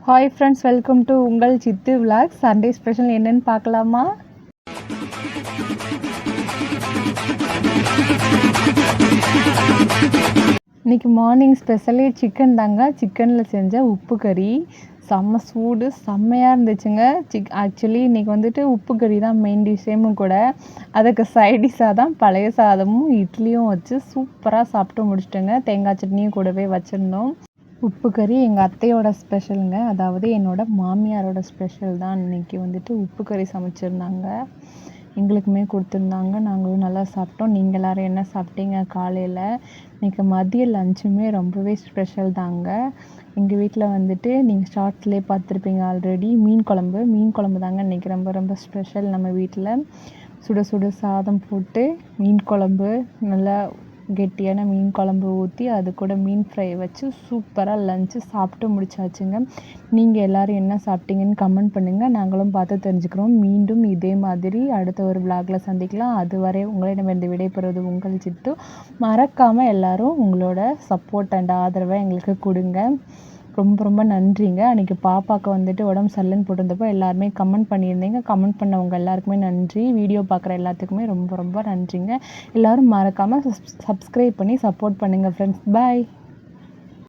Hi friends, welcome to உங்கள் சித்து vlog. Sunday special என்னன்னு பார்க்கலாமா? இன்றைக்கி மார்னிங் ஸ்பெஷலே சிக்கன் தாங்க. சிக்கனில் செஞ்ச உப்பு கறி செம்ம சூடு, செம்மையாக இருந்துச்சுங்க. ஆக்சுவலி இன்றைக்கி வந்துட்டு உப்பு கறி தான் மெயின் டிஷ்ஷேமும் கூட. அதுக்கு சைடிஷாக தான் பழைய சாதமும் இட்லியும் வச்சு சூப்பராக சாப்பிட்டு முடிச்சிட்டேங்க. தேங்காய் சட்னியும் கூடவே வச்சுருந்தோம். உப்பு கறி எங்கள் அத்தையோட ஸ்பெஷலுங்க. அதாவது என்னோடய மாமியாரோட ஸ்பெஷல் தான். இன்றைக்கி வந்துட்டு உப்பு கறி சமைச்சிருந்தாங்க, எங்களுக்குமே கொடுத்துருந்தாங்க. நாங்களும் நல்லா சாப்பிட்டோம். நீங்கள் எல்லோரும் என்ன சாப்பிட்டீங்க காலையில்? இன்றைக்கி மதிய லஞ்சுமே ரொம்பவே ஸ்பெஷல் தாங்க. எங்கள் வீட்டில் வந்துட்டு நீங்கள் ஷார்ட்ஸ்லேயே பார்த்துருப்பீங்க ஆல்ரெடி. மீன் குழம்பு தாங்க இன்றைக்கி ரொம்ப ரொம்ப ஸ்பெஷல். நம்ம வீட்டில் சுட சுட சாதம் போட்டு மீன் குழம்பு, நல்லா கெட்டியான மீன் குழம்பு ஊற்றி அது கூட மீன் ஃப்ரை வச்சு சூப்பராக லஞ்சு சாப்பிட்டு முடிச்சாச்சுங்க. நீங்கள் எல்லோரும் என்ன சாப்பிட்டீங்கன்னு கமெண்ட் பண்ணுங்கள். நாங்களும் பார்த்து தெரிஞ்சுக்கிறோம். மீண்டும் இதே மாதிரி அடுத்த ஒரு விலாகில் சந்திக்கலாம். அதுவரை உங்களிடமிருந்து விடைபெறுவது உங்கள் சித்து. மறக்காமல் எல்லோரும் உங்களோட சப்போர்ட் அண்ட் ஆதரவை எங்களுக்கு கொடுங்க. ரொம்ப ரொம்ப நன்றிங்க. அன்றைக்கி பாப்பாவுக்கு வந்துட்டு உடம்பு சரியில்லைன்னு போட்டிருந்தப்போ எல்லாருமே கமெண்ட் பண்ணியிருந்தீங்க. கமெண்ட் பண்ணவங்க எல்லாருக்குமே நன்றி. வீடியோ பார்க்குற எல்லாத்துக்குமே ரொம்ப ரொம்ப நன்றிங்க. எல்லோரும் மறக்காமல் சப்ஸ்கிரைப் பண்ணி சப்போர்ட் பண்ணுங்கள் ஃப்ரெண்ட்ஸ். பாய்.